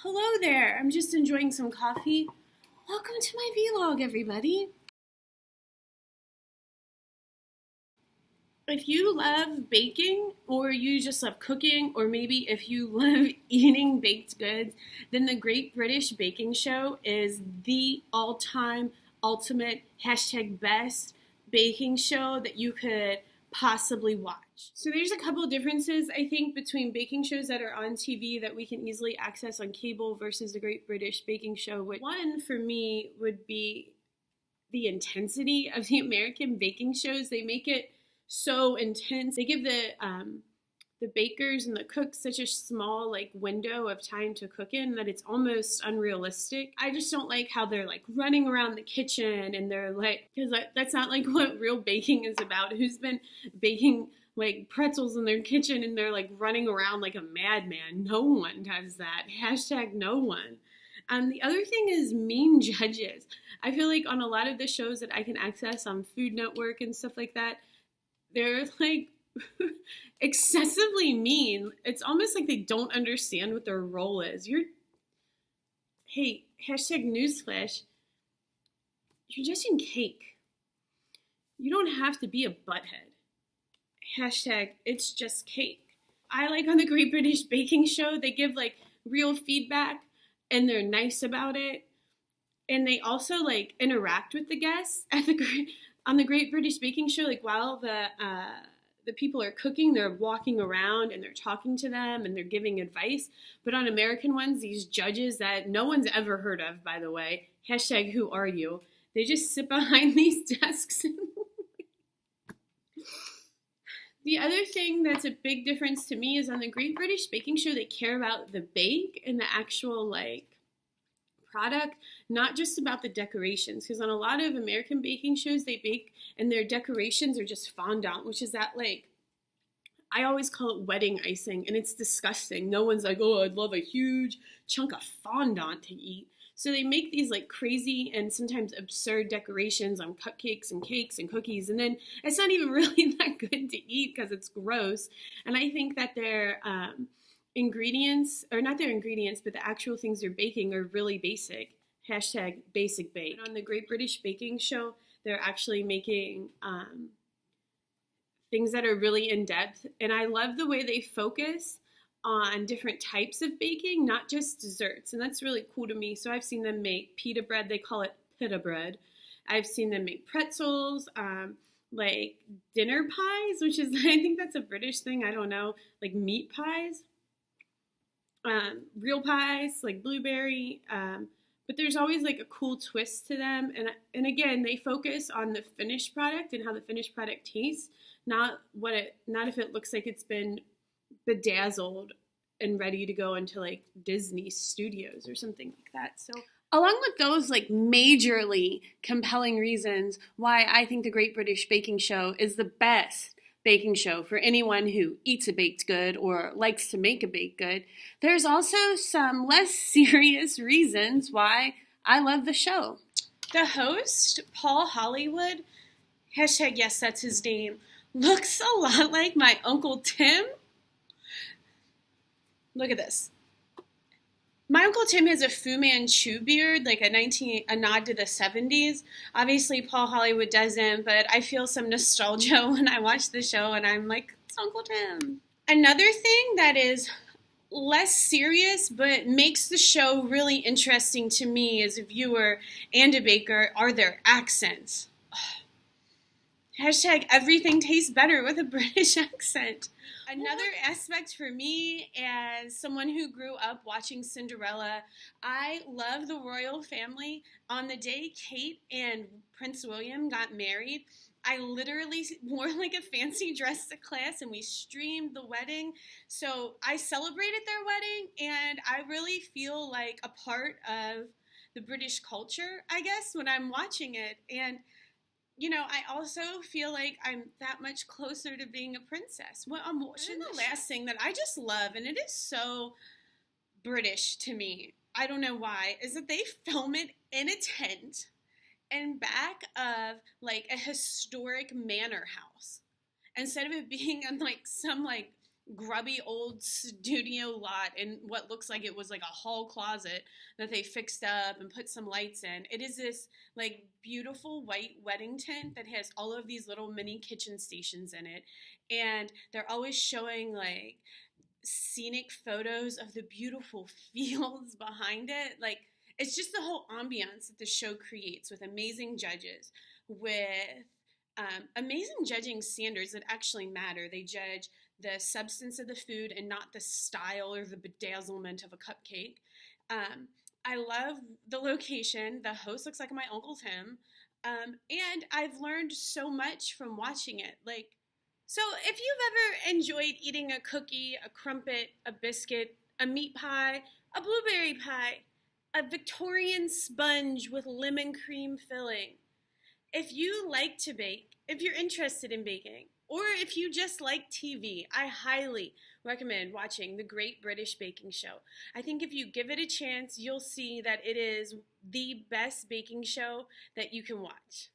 Hello there. I'm just enjoying some coffee. Welcome to my vlog, everybody. If you love baking, or you just love cooking, or maybe if you love eating baked goods, then the Great British Baking Show is the all-time ultimate #best baking show that you could possibly watch. So there's a couple differences, I think, between baking shows that are on TV that we can easily access on cable versus the Great British Baking Show. One for me would be the intensity of the American baking shows. They make it so intense. They give the bakers and the cooks such a small window of time to cook in that it's almost unrealistic. I just don't like how they're running around the kitchen and they're because that's not what real baking is about. Who's been baking pretzels in their kitchen and they're running around like a madman? No one does that. #no one. The other thing is mean judges. I feel like on a lot of the shows that I can access on Food Network and stuff like that, they're excessively mean. It's almost like they don't understand what their role is. Hey, #newsflash, you're judging cake. You don't have to be a butthead. #it's just cake. I on the Great British Baking Show, they give real feedback and they're nice about it. And they also interact with the guests on the Great British Baking Show. While the people are cooking, they're walking around and they're talking to them and they're giving advice. But on American ones, these judges that no one's ever heard of, by the way, #who are you? They just sit behind these desks. The other thing that's a big difference to me is on the Great British Baking Show, they care about the bake and the actual product, not just about the decorations. Because on a lot of American baking shows, they bake and their decorations are just fondant, which is that I always call it wedding icing, and it's disgusting. No one's oh, I'd love a huge chunk of fondant to eat. So they make these crazy and sometimes absurd decorations on cupcakes and cakes and cookies, and then it's not even really that good to eat because it's gross. And I think that their ingredients, or not their ingredients, but the actual things they're baking are really basic. #basic bake. On the Great British Baking Show, they're actually making things that are really in depth. And I love the way they focus on different types of baking, not just desserts. And that's really cool to me. So I've seen them make pita bread. They call it pita bread. I've seen them make pretzels, dinner pies, which is, I think that's a British thing. I don't know, meat pies. Real pies, blueberry, but there's always a cool twist to them. And again, they focus on the finished product and how the finished product tastes, not if it looks like it's been bedazzled and ready to go into Disney Studios or something like that. So along with those majorly compelling reasons why I think the Great British Baking Show is the best baking show for anyone who eats a baked good or likes to make a baked good, there's also some less serious reasons why I love the show. The host, Paul Hollywood, #yes, that's his name, looks a lot like my Uncle Tim. Look at this. My Uncle Tim has a Fu Manchu beard, a nod to the 70s. Obviously, Paul Hollywood doesn't, but I feel some nostalgia when I watch the show, and I'm like, it's Uncle Tim. Another thing that is less serious, but makes the show really interesting to me as a viewer and a baker, are their accents. #everything tastes better with a British accent. Another aspect for me, as someone who grew up watching Cinderella, I love the royal family. On the day Kate and Prince William got married, I literally wore a fancy dress to class and we streamed the wedding. So I celebrated their wedding and I really feel like a part of the British culture, I guess, when I'm watching it. And I also feel like I'm that much closer to being a princess. Well, I'm watching the last thing that I just love, and it is so British to me, I don't know why, is that they film it in a tent in back of a historic manor house. Instead of it being in some grubby old studio lot in what looks like it was like a hall closet that they fixed up and put some lights in. It is this like beautiful white wedding tent that has all of these little mini kitchen stations in it, and they're always showing like scenic photos of the beautiful fields behind it. Like, it's just the whole ambiance that the show creates with amazing judges, with amazing judging standards that actually matter. They judge the substance of the food and not the style or the bedazzlement of a cupcake. I love the location. The host looks like my Uncle Tim. And I've learned so much from watching it. Like, so if you've ever enjoyed eating a cookie, a crumpet, a biscuit, a meat pie, a blueberry pie, a Victorian sponge with lemon cream filling, if you like to bake, if you're interested in baking, or if you just like TV, I highly recommend watching The Great British Baking Show. I think if you give it a chance, you'll see that it is the best baking show that you can watch.